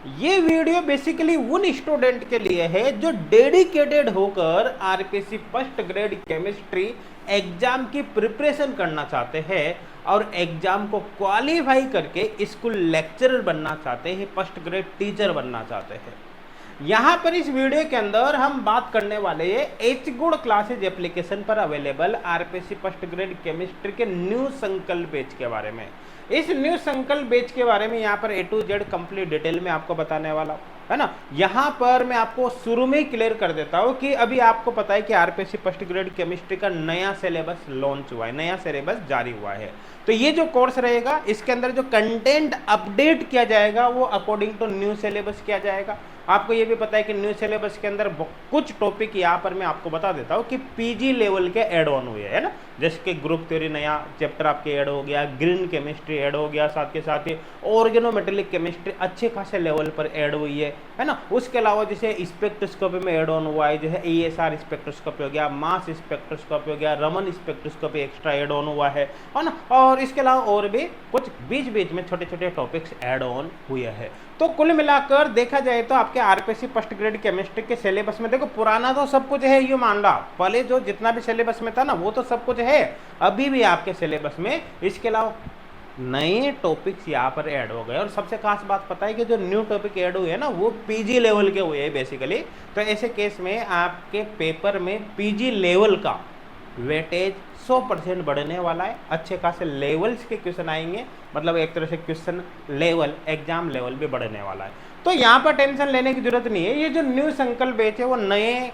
ये video basically उन student के लिए है जो डेडिकेटेड होकर RPC first grade chemistry exam की प्रिपरेशन करना चाहते हैं और एग्जाम को क्वालिफाई करके स्कूल लेक्चरर बनना चाहते हैं, फर्स्ट ग्रेड टीचर बनना चाहते हैं। यहाँ पर इस वीडियो के अंदर हम बात करने वाले हैं एच गुड क्लासेज एप्लीकेशन पर available RPC first grade chemistry के न्यू संकल्प बैच के बारे में। इस न्यू संकल्प बैच के बारे में यहाँ पर ए टू जेड कंप्लीट डिटेल में आपको बताने वाला हूँ, है ना। यहाँ पर मैं आपको शुरू में ही क्लियर कर देता हूँ कि अभी आपको पता है कि आरपीसी फर्स्ट ग्रेड केमिस्ट्री का नया सिलेबस लॉन्च हुआ है, नया सिलेबस जारी हुआ है। तो ये जो कोर्स रहेगा इसके अंदर जो कंटेंट अपडेट किया जाएगा वो अकॉर्डिंग टू न्यू सिलेबस किया जाएगा। आपको ये भी पता है कि न्यू सिलेबस के अंदर कुछ टॉपिक यहाँ पर मैं आपको बता देता हूँ कि पीजी लेवल के ऐड ऑन हुए है ना, जैसे कि ग्रुप थ्योरी नया चैप्टर आपके ऐड हो गया, ग्रीन केमिस्ट्री ऐड हो गया, साथ के साथ ही ऑर्गेनोमेटेलिक केमिस्ट्री अच्छे खासे लेवल पर ऐड हुई है ना। उसके अलावा जैसे स्पेक्ट्रोस्कोपी में ऐड ऑन हुआ है, जैसे ESR स्पेक्ट्रोस्कोपी हो गया, मास स्पेक्ट्रोस्कोपी हो गया, Raman spectroscopy extra add on हुआ है ना। और इसके अलावा और भी कुछ बीच बीच में छोटे छोटे टॉपिक्स ऐड ऑन हुए हैं। तो कुल मिलाकर देखा जाए तो आपके आरपीसी फर्स्ट ग्रेड केमिस्ट्री के सिलेबस में देखो पुराना तो सब कुछ है, ये मान लो पहले जो जितना भी सिलेबस में था ना वो तो सब कुछ है अभी भी आपके सिलेबस में। इसके अलावा नए टॉपिक्स यहाँ पर ऐड हो गए और सबसे खास बात पता है कि जो न्यू टॉपिक ऐड हुए हैं ना वो पीजी लेवल के हुए हैं बेसिकली। तो ऐसे केस में आपके पेपर में पीजी लेवल का वेटेज 100% बढ़ने वाला है। अच्छे खासे लेवल्स के क्वेश्चन आएंगे, मतलब एक तरह से क्वेश्चन लेवल एग्जाम लेवल भी बढ़ने वाला है। तो यहाँ पर टेंशन लेने की जरूरत नहीं है। ये जो न्यू संकल्प बैच है वो नए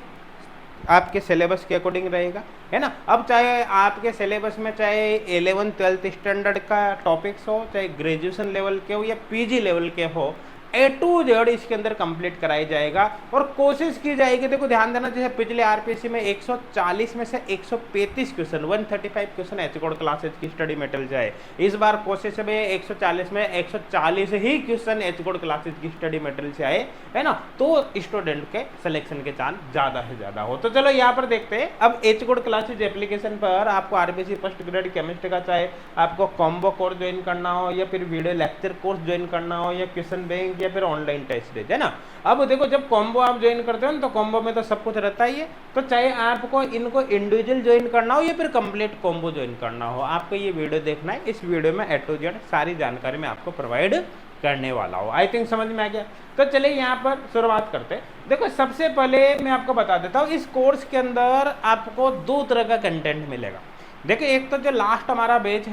आपके सिलेबस के अकॉर्डिंग रहेगा, है ना। अब चाहे आपके सिलेबस में चाहे 11th 12th स्टैंडर्ड का टॉपिक्स हो, चाहे ग्रेजुएशन लेवल के हो या पीजी लेवल के हो, ए टू जेड इसके अंदर कंप्लीट कराई जाएगा और कोशिश की जाएगी। देखो ध्यान देना, जैसे पिछले आरपीसी में 140 में से 135 question 135 question H code classes की स्टडी मेटल जाए। इस बार कोशिश में 140 में 140 ही क्वेश्चन एच कोड क्लासेज की स्टडी मेटल से आए, है ना। तो स्टूडेंट के सिलेक्शन के चांस ज्यादा से ज्यादा हो। तो चलो यहाँ पर देखते हैं। अब एच कोड क्लासेज एप्लीकेशन पर आपको आरपीसी फर्स्ट ग्रेड केमिस्ट्री का चाहे आपको कॉम्बो कोर्स ज्वाइन करना हो या फिर वीडियो लेक्चर कोर्स ज्वाइन करना हो या क्वेश्चन बैंक या फिर ऑनलाइन टेस्ट है ना। अब देखो जब कॉम्बो आप ज्वाइन करते हो ना तो कॉम्बो में तो सब कुछ रहता ही है। तो चाहे आपको इनको इंडिविजुअल ज्वाइन करना हो या फिर कंप्लीट कॉम्बो ज्वाइन करना हो, आपको ये वीडियो देखना है। इस वीडियो में ए टू जेड सारी जानकारी मैं आपको प्रोवाइड करने वाला हूँ। आई थिंक समझ में आ गया। तो चलिए यहाँ पर शुरुआत करते हैं। देखो सबसे पहले मैं आपको बता देता हूँ इस कोर्स के अंदर आपको दो तरह का कंटेंट मिलेगा। देखिए एक तो जो लास्ट हमारा बैच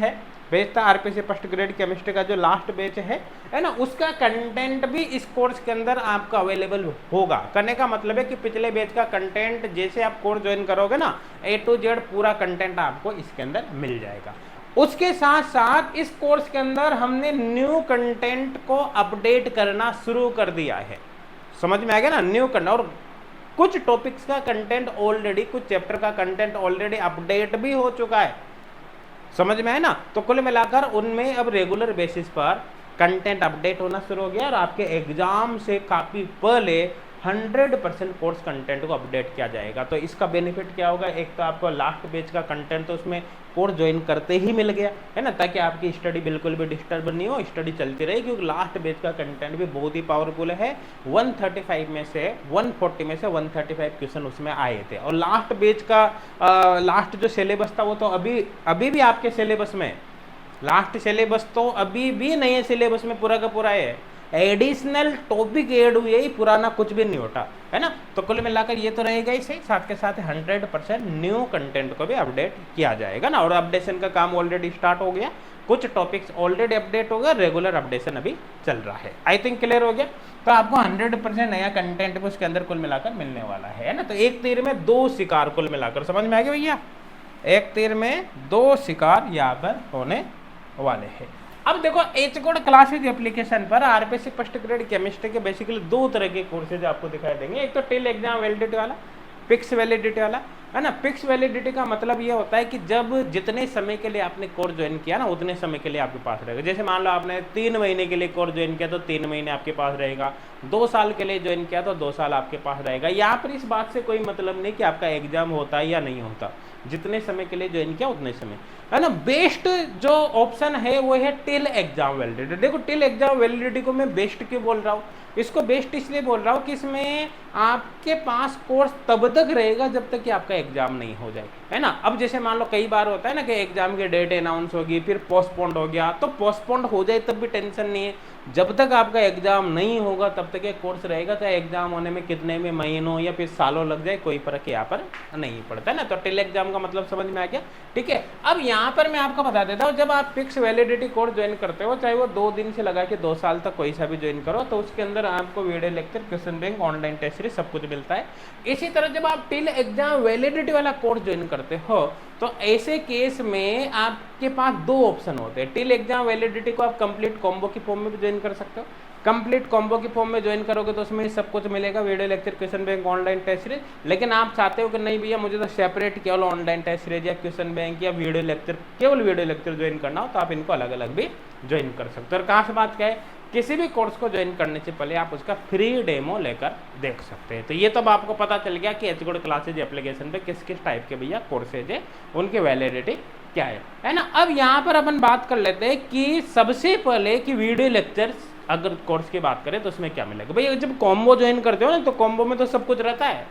था आरपीसी फर्स्ट ग्रेड केमिस्ट्री का जो लास्ट बैच है ना, उसका कंटेंट भी इस कोर्स के अंदर आपका अवेलेबल होगा। करने का मतलब है कि पिछले बैच का कंटेंट जैसे आप कोर्स ज्वाइन करोगे ना, ए टू जेड पूरा कंटेंट आपको इसके अंदर मिल जाएगा। उसके साथ साथ इस कोर्स के अंदर हमने न्यू कंटेंट को अपडेट करना शुरू कर दिया है। समझ में आ गया ना, न्यू कंटेंट। और कुछ टॉपिक्स का कंटेंट ऑलरेडी, कुछ चैप्टर का कंटेंट ऑलरेडी अपडेट भी हो चुका है। समझ में है ना। तो कुल मिलाकर उनमें अब रेगुलर बेसिस पर कंटेंट अपडेट होना शुरू हो गया और आपके एग्जाम से काफी पहले 100% कोर्स कंटेंट को अपडेट किया जाएगा। तो इसका बेनिफिट क्या होगा, एक तो आपको लास्ट बैच का कंटेंट तो उसमें कोर्स ज्वाइन करते ही मिल गया, है ना, ताकि आपकी स्टडी बिल्कुल भी डिस्टर्ब नहीं हो, स्टडी चलती रहे। क्योंकि लास्ट बैच का कंटेंट भी बहुत ही पावरफुल है। 135 में से 140 में से 135 क्वेश्चन उसमें आए थे। और लास्ट बैच का लास्ट जो सिलेबस था वो तो अभी भी आपके सिलेबस में, लास्ट सिलेबस तो अभी भी नए सिलेबस में पूरा का पूरा है। एडिशनल टॉपिक ऐड हुए ही, पुराना कुछ भी नहीं होता, है ना। तो कुल मिलाकर ये तो रहेगा ही सही, साथ के साथ 100% न्यू कंटेंट को भी अपडेट किया जाएगा ना। और अपडेशन का काम ऑलरेडी स्टार्ट हो गया, कुछ टॉपिक्स ऑलरेडी अपडेट हो गया, रेगुलर अपडेशन अभी चल रहा है। आई थिंक क्लियर हो गया। तो आपको 100% नया कंटेंट भी उसके अंदर कुल मिलाकर मिलने वाला है ना। तो एक तीर में दो शिकार कुल मिलाकर, समझ में आ गया भैया। एक तीर में दो शिकार यहाँ पर होने वाले हैं। अब देखो एच कोड क्लासेज एप्लीकेशन पर आरपीसी फर्स्ट ग्रेड केमिस्ट्री के बेसिकली दो तरह के कोर्सेज आपको दिखाई देंगे। एक तो टिल एग्जाम वैलिडिटी वाला, फिक्स वैलिडिटी वाला, है ना। फिक्स वैलिडिटी का मतलब ये होता है कि जब जितने समय के लिए आपने कोर्स ज्वाइन किया ना उतने समय के लिए आपके पास रहेगा। जैसे मान लो आपने 3 महीने के लिए कोर्स ज्वाइन किया तो 3 महीने आपके पास रहेगा। 2 साल के लिए ज्वाइन किया तो 2 साल आपके पास रहेगा। यहाँ पर इस बात से कोई मतलब नहीं कि आपका एग्जाम होता है या नहीं होता, जितने समय के लिए ज्वाइन किया उतने समय, है ना। बेस्ट जो ऑप्शन है वो है टिल एग्जाम वैलिडिटी। देखो टिल एग्जाम वैलिडिटी को मैं बेस्ट क्यों बोल रहा हूँ, इसको बेस्ट इसलिए बोल रहा हूँ कि इसमें आपके पास कोर्स तब तक रहेगा जब तक कि आपका एग्जाम नहीं हो जाए, है ना। अब जैसे मान लो कई बार होता है ना कि एग्जाम की डेट अनाउंस होगी फिर पोस्टपोन्ड हो गया, तो पोस्टपोन्ड हो जाए तब भी टेंशन नहीं है, जब तक आपका एग्जाम नहीं होगा तब तक ये कोर्स रहेगा, चाहे एग्जाम होने में कितने में महीनों या फिर सालों लग जाए, कोई फर्क यहाँ पर नहीं पड़ता है ना। तो टिल एग्जाम का मतलब समझ में आ गया, ठीक है। अब यहाँ पर मैं आपको बता देता हूँ, जब आप फिक्स वैलिडिटी कोर्स ज्वाइन करते हो, चाहे वो 2 दिन से लगा के 2 साल तक कोई सा भी ज्वाइन करो, तो उसके अंदर आपको video lecture, question bank, online test series सब कुछ मिलता है। इसी तरह जब आप टिल एग्जाम वैलिडिटी वाला कोर्स ज्वाइन करते हो तो ऐसे केस में आपके पास 2 ऑप्शन होते हैं। टिल एग्जाम वैलिडिटी को आप कंप्लीट कॉम्बो की फॉर्म में भी ज्वाइन कर सकते हो। कंप्लीट कॉम्बो की फॉर्म में ज्वाइन करोगे तो उसमें सब कुछ मिलेगा, video lecture, question bank, online test series. लेकिन आप चाहते हो कि नहीं भैया मुझे तो सेपरेट केवल ऑनलाइन टेस्ट सीरीज या क्वेश्चन बैंक या वीडियो लेक्चर, केवल वीडियो लेक्चर ज्वाइन करना हो, तो आप इनको अलग अलग भी ज्वाइन कर सकते हो। और कहाँ से बात क्या है, किसी भी कोर्स को ज्वाइन करने से पहले आप उसका फ्री डेमो लेकर देख सकते हैं। तो ये तब आपको पता चल गया कि एचगोड क्लासेज एप्लीकेशन पे किस किस टाइप के भैया कोर्सेज है, उनकी वैलिडिटी क्या है ना। अब यहाँ पर अपन बात कर लेते हैं कि सबसे पहले कि वीडियो लेक्चर्स अगर कोर्स की बात करें तो उसमें क्या मिलेगा। भैया जब कॉम्बो ज्वाइन करते हो ना तो कॉम्बो में तो सब कुछ रहता है,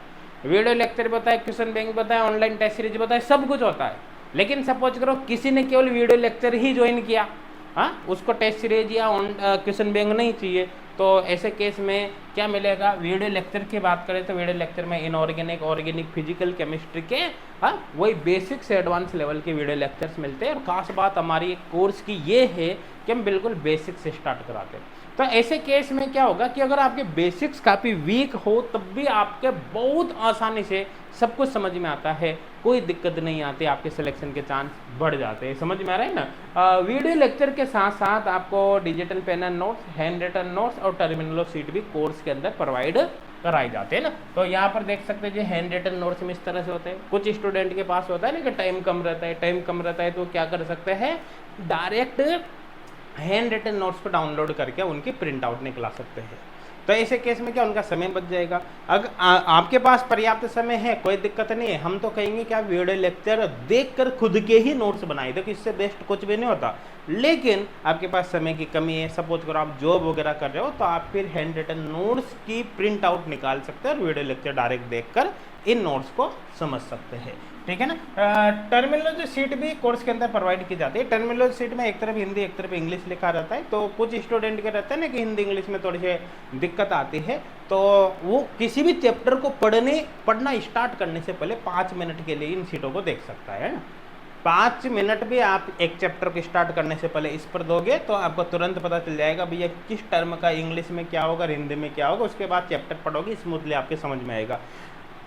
वीडियो लेक्चर बताए, क्वेश्चन बैंक बताए, ऑनलाइन टेस्ट सीरीज बताए, सब कुछ होता है। लेकिन सपोज करो किसी ने केवल वीडियो लेक्चर ही ज्वाइन किया, हाँ, उसको टेस्ट सीरीज या क्वेश्चन बैंक नहीं चाहिए, तो ऐसे केस में क्या मिलेगा। वीडियो लेक्चर की बात करें तो वीडियो लेक्चर में इनऑर्गेनिक, ऑर्गेनिक, फिजिकल केमिस्ट्री के वही बेसिक से एडवांस लेवल के वीडियो लेक्चर्स मिलते हैं। और खास बात हमारी कोर्स की ये है कि हम बिल्कुल बेसिक से स्टार्ट कराते हैं। तो ऐसे केस में क्या होगा कि अगर आपके बेसिक्स काफ़ी वीक हो तब भी आपके बहुत आसानी से सब कुछ समझ में आता है, कोई दिक्कत नहीं आती, आपके सिलेक्शन के चांस बढ़ जाते हैं। समझ में आ रहा है ना। वीडियो लेक्चर के साथ साथ आपको digital pen and notes, handwritten notes और टर्मिनल सीट भी कोर्स के अंदर प्रोवाइड कराए जाते हैं ना। तो यहाँ पर देख सकते हैं जो हैंड रिटन नोट्स में इस तरह से होते हैं। कुछ स्टूडेंट के पास होता है ना कि टाइम कम रहता है तो क्या कर सकते हैं, डायरेक्ट हैंड रिटन नोट्स को डाउनलोड करके उनकी प्रिंट आउट निकला सकते हैं। तो ऐसे केस में क्या उनका समय बच जाएगा। अगर आपके पास पर्याप्त समय है कोई दिक्कत नहीं है, हम तो कहेंगे कि आप वीडियो लेक्चर देखकर खुद के ही नोट्स बनाइए, देखो इससे बेस्ट कुछ भी नहीं होता। लेकिन आपके पास समय की कमी है, सपोज करो आप जॉब वगैरह कर रहे हो, तो आप फिर हैंड रिटन नोट्स की प्रिंट आउट निकाल सकते हैं और वीडियो लेक्चर डायरेक्ट देखकर इन नोट्स को समझ सकते हैं, ठीक है ना। टर्मिनोलॉजी सीट भी कोर्स के अंदर प्रोवाइड की जाती है। टर्मिनोलॉजी सीट में एक तरफ हिंदी एक तरफ इंग्लिश लिखा रहता है, तो कुछ स्टूडेंट के रहते हैं ना कि हिंदी इंग्लिश में थोड़ी सी दिक्कत आती है, तो वो किसी भी चैप्टर को पढ़ना स्टार्ट करने से पहले 5 मिनट के लिए इन सीटों को देख सकता है ना। 5 मिनट भी आप एक चैप्टर को स्टार्ट करने से पहले इस पर दोगे तो आपको तुरंत पता चल जाएगा भैया किस टर्म का इंग्लिश में क्या होगा, हिंदी में क्या होगा। उसके बाद चैप्टर पढ़ोगे स्मूथली आपके समझ में आएगा।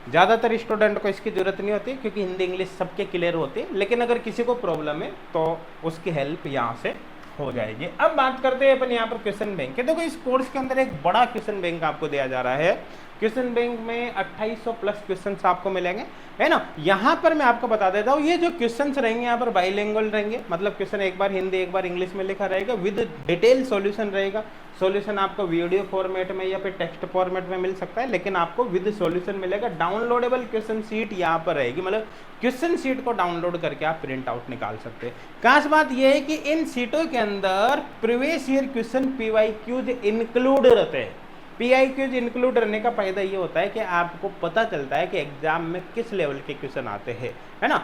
ज़्यादातर स्टूडेंट को इसकी ज़रूरत नहीं होती क्योंकि हिंदी इंग्लिश सबके क्लियर होती है, लेकिन अगर किसी को प्रॉब्लम है तो उसकी हेल्प यहाँ से हो जाएगी। अब बात करते हैं अपन यहाँ पर क्वेश्चन बैंक के। देखो इस कोर्स के अंदर एक बड़ा क्वेश्चन बैंक आपको दिया जा रहा है। क्वेश्चन बैंक में 2800 प्लस क्वेश्चन आपको मिलेंगे, है ना। यहाँ पर मैं आपको बता देता हूँ ये जो क्वेश्चंस रहेंगे यहाँ पर बाइलिंगुअल रहेंगे, मतलब क्वेश्चन एक बार हिंदी एक बार इंग्लिश में लिखा रहेगा, विद डिटेल सॉल्यूशन रहेगा। सॉल्यूशन आपको वीडियो फॉर्मेट में या फिर टेक्स्ट फॉर्मेट में मिल सकता है, लेकिन आपको विद सॉल्यूशन मिलेगा। डाउनलोडेबल क्वेश्चन सीट यहाँ पर रहेगी, मतलब क्वेश्चन सीट को डाउनलोड करके आप प्रिंट आउट निकाल सकते हैं। खास बात यह है कि इन सीटों के अंदर previous year question PYQs include रहते हैं। PYQs इंक्लूड रहने का फायदा ये होता है कि आपको पता चलता है कि एग्जाम में किस लेवल के क्वेश्चन आते हैं, है ना,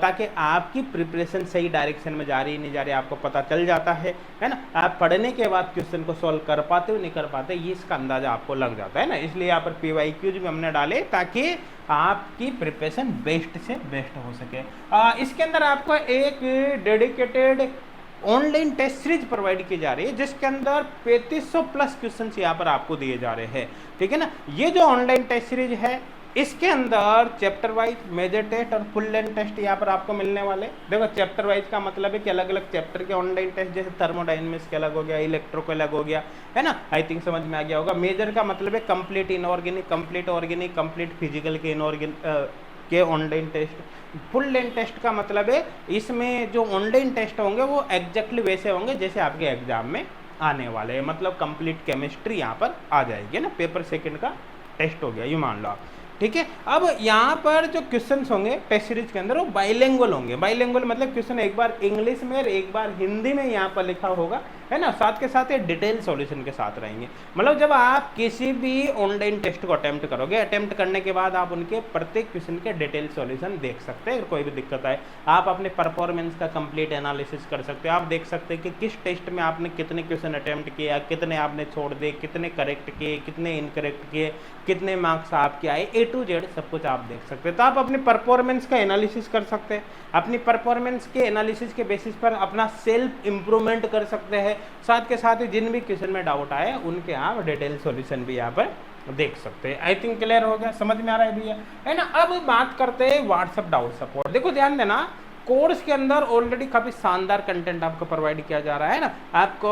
ताकि आपकी प्रिपरेशन सही डायरेक्शन में जा रही नहीं जा रही आपको पता चल जाता है ना। आप पढ़ने के बाद क्वेश्चन को सॉल्व कर पाते हो नहीं कर पाते ये इसका अंदाजा आपको लग जाता है ना। इसलिए यहाँ पर PYQs भी हमने डाले ताकि आपकी प्रिपरेशन बेस्ट से बेस्ट हो सके। इसके अंदर आपको एक dedicated online test series provide की जा रही है जिसके अंदर 3500 प्लस क्वेश्चन यहाँ पर आपको दिए जा रहे हैं, ठीक है ना। ये जो ऑनलाइन टेस्ट सीरीज है इसके अंदर चैप्टर वाइज मेजर टेस्ट और फुल लेंथ टेस्ट यहाँ पर आपको मिलने वाले। देखो चैप्टर वाइज का मतलब है कि अलग अलग चैप्टर के ऑनलाइन टेस्ट, जैसे थर्मोडायनेमिक्स के अलग हो गया, इलेक्ट्रो का अलग हो गया, है ना। आई थिंक समझ में आ गया होगा। मेजर का मतलब है complete inorganic, complete organic, complete physical के इनऑर्गेनिक के online test. Full length test का मतलब है इसमें जो ऑनलाइन टेस्ट होंगे वो एग्जैक्टली वैसे होंगे जैसे आपके एग्जाम में आने वाले हैं, मतलब कंप्लीट केमिस्ट्री यहाँ पर आ जाएगी ना, पेपर सेकंड का टेस्ट हो गया ये मान लो आप, ठीक है। अब यहाँ पर जो क्वेश्चंस होंगे टेस्ट सीरीज के अंदर वो बाइलिंगुअल होंगे। बाइलिंगुअल मतलब क्वेश्चन एक बार इंग्लिश में और एक बार हिंदी में यहाँ पर लिखा होगा, है ना, साथ के साथ ये डिटेल सॉल्यूशन के साथ रहेंगे। मतलब जब आप किसी भी ऑनलाइन टेस्ट को अटेम्प्ट करोगे, अटेम्प्ट करने के बाद आप उनके प्रत्येक क्वेश्चन के डिटेल सॉल्यूशन देख सकते हैं। अगर कोई भी दिक्कत आए आप अपने परफॉर्मेंस का कंप्लीट एनालिसिस कर सकते हो। आप देख सकते हैं कि किस टेस्ट में आपने कितने क्वेश्चन अटेम्प्ट किया, कितने आपने छोड़ दिए, कितने करेक्ट किए, कितने इनकरेक्ट किए, कितने मार्क्स आपके आए, ए टू जेड सब कुछ आप देख सकते हैं। तो आप अपनी परफॉर्मेंस का एनालिसिस कर सकते हैं, अपनी परफॉर्मेंस के एनालिसिस के बेसिस पर अपना सेल्फ इंप्रूवमेंट कर सकते हैं। साथ के साथ ही जिन भी क्वेश्चन में डाउट आए उनके आप डिटेल सॉल्यूशन भी यहाँ पर देख सकते हैं। आई थिंक क्लियर हो गया, समझ में आ रहा है भैया, है ना। अब बात करते हैं व्हाट्सएप डाउट सपोर्ट। देखो ध्यान देना, कोर्स के अंदर ऑलरेडी काफ़ी शानदार कंटेंट आपको प्रोवाइड किया जा रहा है ना। आपको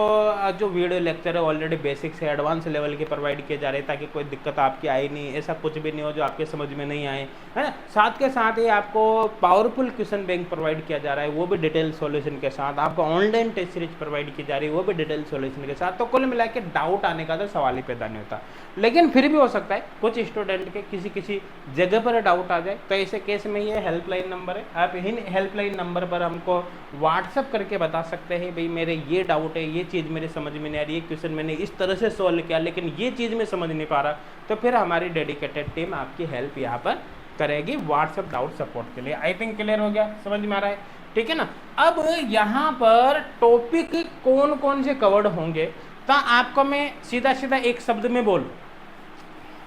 जो वीडियो लेक्चर है ऑलरेडी बेसिक से एडवांस लेवल के प्रोवाइड किए जा रहे हैं, ताकि कोई दिक्कत आपकी आए नहीं, ऐसा कुछ भी नहीं हो जो आपके समझ में नहीं आए, है ना। साथ के साथ ही आपको पावरफुल क्वेश्चन बैंक प्रोवाइड किया जा रहा है, वो भी डिटेल सॉल्यूशन के साथ। आपको ऑनलाइन टेस्ट सीरीज प्रोवाइड की जा रही है, वो भी डिटेल सॉल्यूशन के साथ। तो कुल मिला के डाउट आने का तो सवाल ही पैदा नहीं होता। लेकिन फिर भी हो सकता है कुछ स्टूडेंट के किसी जगह पर डाउट आ जाए, तो ऐसे केस में ये हेल्पलाइन नंबर है, आप इन हेल्पलाइन नंबर पर हमको व्हाट्सअप करके बता सकते हैं, भाई मेरे ये डाउट है, ये चीज़ मेरे समझ में नहीं आ रही, ये क्वेश्चन मैंने इस तरह से सॉल्व किया लेकिन ये चीज़ मैं समझ नहीं पा रहा। तो फिर हमारी डेडिकेटेड टीम आपकी हेल्प यहाँ पर करेगी व्हाट्सएप डाउट सपोर्ट के लिए। आई थिंक क्लियर हो गया, समझ में आ रहा है, ठीक है ना। अब यहाँ पर टॉपिक कौन कौन से कवर्ड होंगे, तो आपको मैं सीधा सीधा एक शब्द में बोलूं,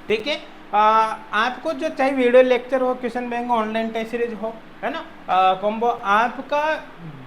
ठीक है। आपको जो चाहे वीडियो लेक्चर हो, क्वेश्चन बैंक हो, ऑनलाइन टेस्ट सीरीज हो, है ना, कॉम्बो, आपका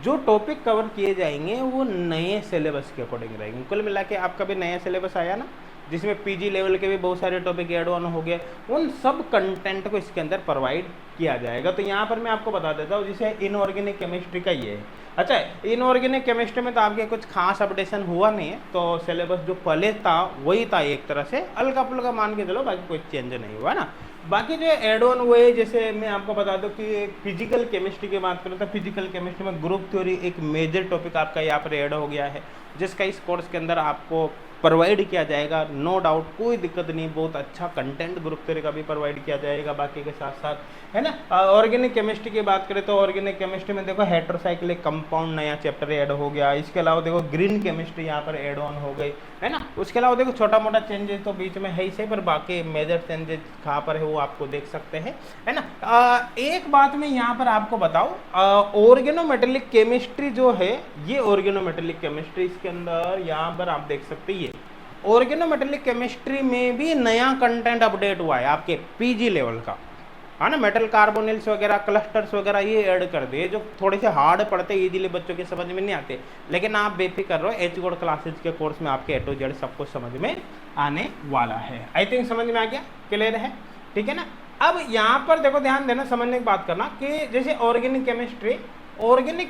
जो टॉपिक कवर किए जाएंगे वो नए सिलेबस के अकॉर्डिंग रहेंगे। कुल मिला के आपका भी नया सिलेबस आया ना, जिसमें पीजी लेवल के भी बहुत सारे टॉपिक ऐड ऑन हो गए, उन सब कंटेंट को इसके अंदर प्रोवाइड किया जाएगा। तो यहाँ पर मैं आपको बता देता हूँ, जैसे इनऑर्गेनिक केमिस्ट्री का ये है। अच्छा, इनऑर्गेनिक केमिस्ट्री में तो आपके कुछ खास अपडेशन हुआ नहीं है, तो सिलेबस जो पहले था वही था, एक तरह से हल्का फुल्का मान के चलो, बाकी कोई चेंज नहीं हुआ ना। बाकी जो एड ऑन हुए, जैसे मैं आपको बता दूं कि फिजिकल केमिस्ट्री की बात करूँ तो फिजिकल केमिस्ट्री में ग्रुप थ्योरी एक मेजर टॉपिक आपका यहाँ पर ऐड हो गया है, जिसका इस कोर्स के अंदर आपको प्रोवाइड किया जाएगा। नो डाउट, कोई दिक्कत नहीं, बहुत अच्छा कंटेंट ग्रुप थ्योरी का भी प्रोवाइड किया जाएगा बाकी के साथ साथ, है ना। ऑर्गेनिक केमिस्ट्री की बात करें तो ऑर्गेनिक केमिस्ट्री में देखो हेटेरोसाइक्लिक कंपाउंड नया चैप्टर ऐड हो गया। इसके अलावा देखो ग्रीन केमिस्ट्री यहाँ पर ऐड ऑन हो गई, है ना। उसके अलावा देखो छोटा मोटा चेंजेस तो बीच में है ही सही, पर बाकी मेजर चेंजेस कहाँ पर है वो आपको देख सकते हैं, है ना। एक बात मैं यहाँ पर आपको बताऊँ, ऑर्गेनोमेटेलिक केमिस्ट्री जो है, ये ऑर्गेनोमेटेलिक केमिस्ट्री, इसके अंदर यहाँ पर आप देख सकते हैं, ऑर्गेनोमेटेलिक केमिस्ट्री में भी नया कंटेंट अपडेट हुआ है आपके पीजी लेवल का, है ना। मेटल कार्बोनिल्स वगैरह, क्लस्टर्स वगैरह ये ऐड कर दिए, जो थोड़े से हार्ड पड़ते हैं, इजीली बच्चों के समझ में नहीं आते, लेकिन आप बेफिक्र रहो, एच गोड क्लासेज के कोर्स में आपके ए टू जेड सब कुछ समझ में आने वाला है। आई थिंक समझ में आ गया, क्लियर है, ठीक है ना। अब यहाँ पर देखो ध्यान देना, समझने की बात करना कि जैसे ऑर्गेनिक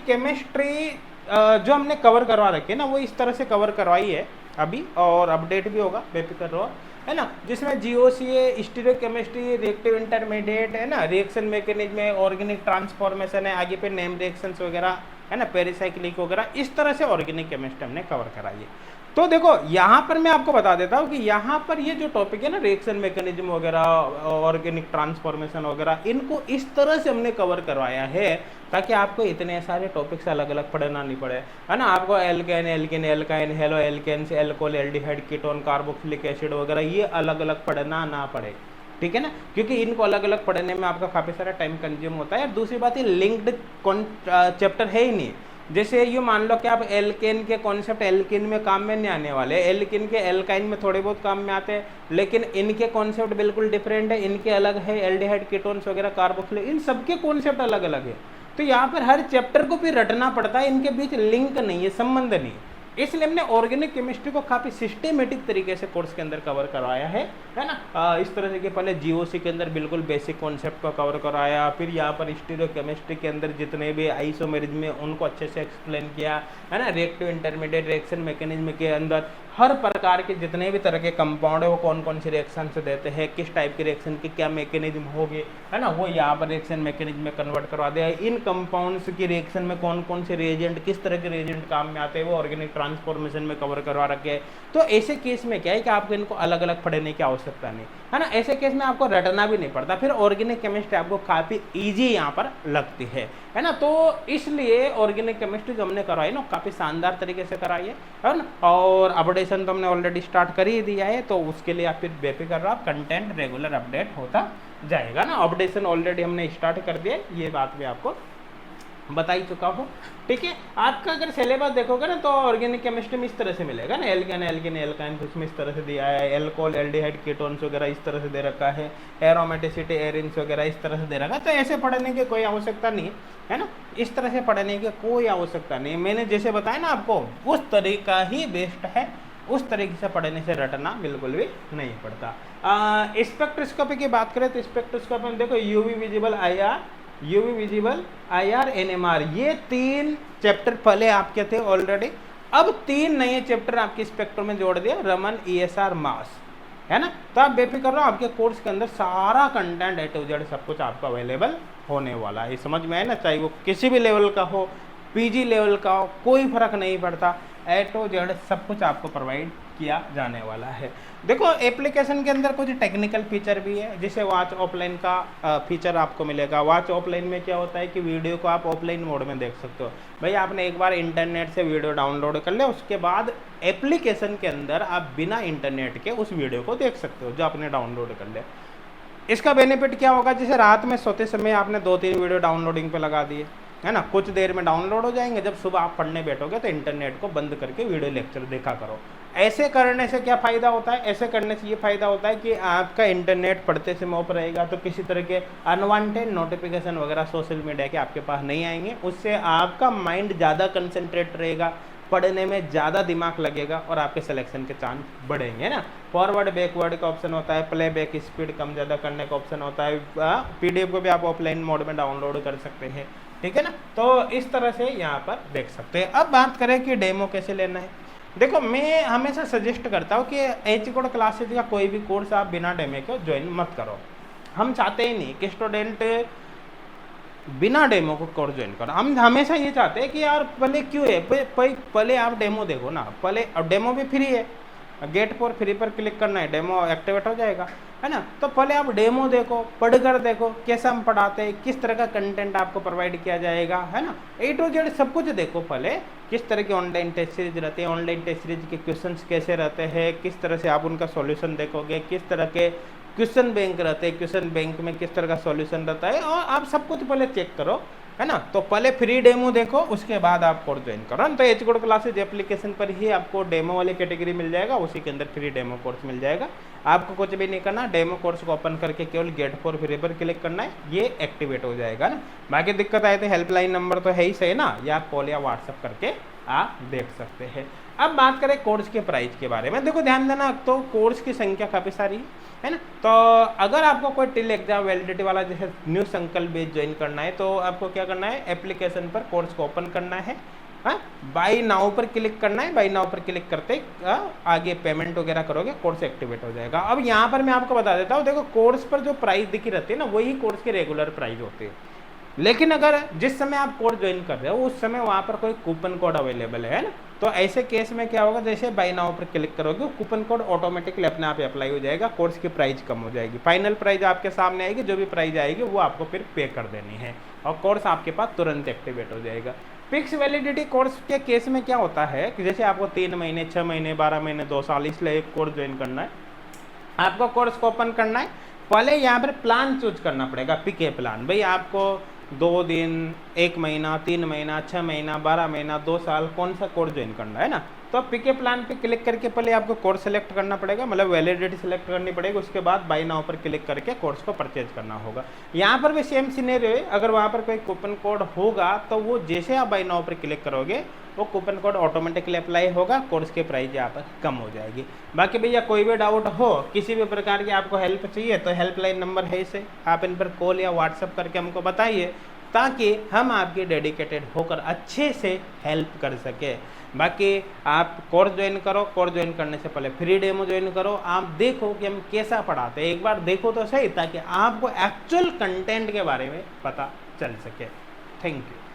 केमिस्ट्री जो हमने कवर करवा रखी है ना, वो इस तरह से कवर करवाई है अभी, और अपडेट भी होगा, बेफिक्र रहो, है ना। जिसमें जीओसीए, स्टीरियोकेमिस्ट्री, रिएक्टिव इंटरमीडिएट, है ना, रिएक्शन मैकेनिज्म है, ऑर्गेनिक ट्रांसफॉर्मेशन है, आगे पे नेम रिएक्शंस वगैरह, है ना, पेरिसाइक्लिक वगैरह, इस तरह से ऑर्गेनिक केमिस्ट्री हमने कवर कराई है। तो देखो यहाँ पर मैं आपको बता देता हूँ कि यहाँ पर ये जो टॉपिक है ना, रिएक्शन मैकेनिज्म वगैरह, ऑर्गेनिक ट्रांसफॉर्मेशन वगैरह, इनको इस तरह से हमने कवर करवाया है ताकि आपको इतने सारे टॉपिक्स अलग अलग पढ़ना नहीं पड़े, है ना। आपको alkane, alkyne, haloalkanes, alcohol, aldehyde, ketone, carboxylic acid वगैरह ये अलग अलग पढ़ना ना पड़े, ठीक है ना, क्योंकि इनको अलग अलग पढ़ने में आपका काफ़ी सारा टाइम कंज्यूम होता है। दूसरी बात, ये लिंक्ड चैप्टर है ही नहीं। जैसे ये मान लो कि आप एल्केन के कॉन्सेप्ट एल्किन में काम में नहीं आने वाले, एल्किन के एल्काइन में थोड़े बहुत काम में आते हैं, लेकिन इनके कॉन्सेप्ट बिल्कुल डिफरेंट है, इनके अलग है, एल्डिहाइड, कीटोन्स वगैरह, कार्बोक्सिलिक, इन सबके कॉन्सेप्ट अलग अलग है। तो यहाँ पर हर चैप्टर को भी रटना पड़ता है, इनके बीच लिंक नहीं है, संबंध नहीं है। इसलिए हमने ऑर्गेनिक केमिस्ट्री को काफ़ी सिस्टेमेटिक तरीके से कोर्स के अंदर कवर करवाया है ना। इस तरह से कि पहले जीओसी के अंदर बिल्कुल बेसिक कॉन्सेप्ट को कवर कराया, फिर यहाँ पर स्टीरियो केमिस्ट्री के अंदर जितने भी आइसोमेरिज्म में उनको अच्छे से एक्सप्लेन किया, है ना। रिएक्टिव इंटरमीडिएट, रिएक्शन मैकेनिज्म के अंदर हर प्रकार के जितने भी तरह के कंपाउंड है वो कौन कौन से रिएक्शन से देते हैं, किस टाइप के रिएक्शन की क्या मैकेनिज्म होगी, है ना, वो यहाँ पर रिएक्शन मैकेनिज्म में कन्वर्ट करवा दिया। इन कंपाउंड्स की रिएक्शन में कौन कौन से रिएजेंट, किस तरह के रिएजेंट काम में आते हैं, वो ऑर्गेनिक ट्रांसफॉर्मेशन में कवर करवा रखे हैं। तो ऐसे केस में क्या है कि आपको इनको अलग अलग पढ़ने की आवश्यकता नहीं है ना, ऐसे केस में आपको रटना भी नहीं पड़ता, फिर ऑर्गेनिक केमिस्ट्री आपको काफ़ी ईजी यहाँ पर लगती है ना। तो इसलिए ऑर्गेनिक केमिस्ट्री जो हमने करवाई ना काफ़ी शानदार तरीके से कराई है ना। और अपडेशन तो हमने ऑलरेडी स्टार्ट कर ही दिया है, तो उसके लिए आप फिर बेफिक्र रहो, आप कंटेंट रेगुलर अपडेट होता जाएगा ना। अपडेशन ऑलरेडी हमने स्टार्ट कर दिया, ये बात भी आपको बता ही चुका हूँ, ठीक है। आपका अगर सिलेबस देखोगे ना तो ऑर्गेनिक केमिस्ट्री में इस तरह से मिलेगा ना, एल्केन एल्केन एल्काइन उसमें इस तरह से दिया है, एल्कोहल एल्डिहाइड कीटोन्स वगैरह इस तरह से दे रखा है, एरोमेटिसिटी एरिन्स वगैरह इस तरह से दे रखा है। तो ऐसे पढ़ने की कोई आवश्यकता नहीं है ना, इस तरह से पढ़ने की कोई आवश्यकता नहीं। मैंने जैसे बताया ना आपको उस तरीका ही बेस्ट है, उस तरीके से पढ़ने से रटना बिल्कुल भी नहीं पड़ता। स्पेक्ट्रोस्कोपी की बात करें तो स्पेक्ट्रोस्कोपी में देखो UV visible IR, UV visible IR NMR, ये 3 चैप्टर पहले आपके थे ऑलरेडी, अब 3 नए चैप्टर आपके स्पेक्ट्रो में जोड़ दिया, रमन ईएसआर मास, है ना। तो आप बेफिक्र रहो, आपके कोर्स के अंदर सारा कंटेंट ए टू जेड सब कुछ आपको अवेलेबल होने वाला है, समझ में है ना। चाहे वो किसी भी लेवल का हो, पीजी लेवल का हो, कोई फर्क नहीं पड़ता, ए टू जेड सब कुछ आपको प्रोवाइड किया जाने वाला है। देखो एप्लीकेशन के अंदर कुछ टेक्निकल फीचर भी है, जैसे वॉच ऑफलाइन का फीचर आपको मिलेगा। वॉच ऑफलाइन में क्या होता है कि वीडियो को आप ऑफलाइन मोड में देख सकते हो। भाई आपने एक बार इंटरनेट से वीडियो डाउनलोड कर लिया, उसके बाद एप्लीकेशन के अंदर आप बिना इंटरनेट के उस वीडियो को देख सकते हो जो आपने डाउनलोड कर लिया। इसका बेनिफिट क्या होगा, जैसे रात में सोते समय आपने 2-3 वीडियो डाउनलोडिंग पे लगा दिए, है ना, कुछ देर में डाउनलोड हो जाएंगे, जब सुबह आप पढ़ने बैठोगे तो इंटरनेट को बंद करके वीडियो लेक्चर देखा करो। ऐसे करने से क्या फ़ायदा होता है, ऐसे करने से ये फ़ायदा होता है कि आपका इंटरनेट पढ़ते समय ऑफ रहेगा, तो किसी तरह के अनवांटेड नोटिफिकेशन वगैरह सोशल मीडिया के आपके पास नहीं आएंगे, उससे आपका माइंड ज़्यादा कंसंट्रेट रहेगा, पढ़ने में ज़्यादा दिमाग लगेगा और आपके सिलेक्शन के चांस बढ़ेंगे ना। फॉरवर्ड बैकवर्ड का ऑप्शन होता है, प्ले बैक स्पीड कम ज़्यादा करने का ऑप्शन होता है, पीडीएफ को भी आप ऑफलाइन मोड में डाउनलोड कर सकते हैं, ठीक है ना। तो इस तरह से यहाँ पर देख सकते हैं। अब बात करें कि डेमो कैसे लेना है। देखो मैं हमेशा सजेस्ट करता हूँ कि एच कोड क्लासेज का कोई भी कोर्स आप बिना डेमो के ज्वाइन मत करो। हम चाहते ही नहीं कि स्टूडेंट बिना डेमो को कोर्स ज्वाइन करो। हम हमेशा ये चाहते हैं कि यार पहले क्यों है, पहले आप डेमो देखो ना, पहले अब डेमो भी फ्री है, गेट फॉर फ्री पर क्लिक करना है, डेमो एक्टिवेट हो जाएगा, है ना। तो पहले आप डेमो देखो, पढ़कर देखो कैसा हम पढ़ाते हैं, किस तरह का कंटेंट आपको प्रोवाइड किया जाएगा, है ना, ए टू जेड सब कुछ देखो पहले, किस तरह की ऑनलाइन टेस्ट सीरीज रहती है, ऑनलाइन टेस्ट सीरीज के क्वेश्चंस कैसे रहते हैं, किस तरह से आप उनका सॉल्यूशन देखोगे, किस तरह के क्वेश्चन बैंक रहते हैं, क्वेश्चन बैंक में किस तरह का सॉल्यूशन रहता है, और आप सब कुछ पहले चेक करो, है ना। तो पहले फ्री डेमो देखो, उसके बाद आप कोर्स ज्वाइन करो। तो एच कोड क्लासेज एप्लीकेशन पर ही आपको डेमो वाली कैटेगरी मिल जाएगा, उसी के अंदर फ्री डेमो कोर्स मिल जाएगा। आपको कुछ भी नहीं करना, डेमो कोर्स को ओपन करके केवल गेट फॉर फ्री पर क्लिक करना है, ये एक्टिवेट हो जाएगा ना। बाकी दिक्कत आए तो हेल्पलाइन नंबर तो है ही सही ना, या कॉल या व्हाट्सअप करके आप देख सकते हैं। अब बात करें कोर्स के प्राइस के बारे में। देखो ध्यान देना, तो कोर्स की संख्या काफ़ी सारी है ना। तो अगर आपको कोई टिल एग्जाम वैलिडिटी वाला जैसे न्यू संकल्प बेस ज्वाइन करना है, तो आपको क्या करना है, एप्लीकेशन पर कोर्स को ओपन करना है, बाई नाउ पर क्लिक करना है। बाई नाउ पर क्लिक करते आगे पेमेंट वगैरह करोगे, कोर्स एक्टिवेट हो जाएगा। अब यहाँ पर मैं आपको बता देता हूँ, देखो कोर्स पर जो प्राइस दिखी रहती है ना, वही कोर्स के रेगुलर प्राइस होते हैं। लेकिन अगर जिस समय आप कोर्स ज्वाइन कर रहे हो उस समय वहाँ पर कोई कूपन कोड अवेलेबल है ना, तो ऐसे केस में क्या होगा, जैसे बाय नाउ पर क्लिक करोगे कूपन कोड ऑटोमेटिकली अपने आप अप्लाई हो जाएगा, कोर्स की प्राइस कम हो जाएगी, फाइनल प्राइस आपके सामने आएगी, जो भी प्राइस आएगी वो आपको फिर पे कर देनी है और कोर्स आपके पास तुरंत एक्टिवेट हो जाएगा। फिक्स वैलिडिटी कोर्स के केस में क्या होता है कि जैसे आपको 3 महीने, 6 महीने, 12 महीने, 2 साल, इसलिए एक कोर्स ज्वाइन करना है, आपको कोर्स को ओपन करना है। पहले यहाँ पर प्लान चूज करना पड़ेगा, पिके प्लान। भाई आपको 2 दिन, 1 महीना, 3 महीना, 6 महीना, 12 महीना, 2 साल, कौन सा कोर्स ज्वाइन करना है ना। तो पिके प्लान पे क्लिक करके पहले आपको कोर्स सेलेक्ट करना पड़ेगा, मतलब वैलिडिटी सेलेक्ट करनी पड़ेगी, उसके बाद बाय नाउ पर क्लिक करके कोर्स को परचेज करना होगा। यहाँ पर भी सेम सिनेरियो है, अगर वहाँ पर कोई कूपन कोड होगा तो वो जैसे आप बाय नाउ पर क्लिक करोगे वो कूपन कोड ऑटोमेटिकली अप्लाई होगा, कोर्स की प्राइस यहाँ पर कम हो जाएगी। बाकी भैया कोई भी डाउट हो, किसी भी प्रकार की आपको हेल्प चाहिए तो हेल्पलाइन नंबर है इसे, आप इन पर कॉल या व्हाट्सअप करके हमको बताइए, ताकि हम आपके डेडिकेटेड होकर अच्छे से हेल्प कर सके। बाकी आप कोर्स ज्वाइन करो, कोर्स ज्वाइन करने से पहले फ्री डेमो ज्वाइन करो, आप देखो कि हम कैसा पढ़ाते हैं, एक बार देखो तो सही, ताकि आपको एक्चुअल कंटेंट के बारे में पता चल सके। Thank you.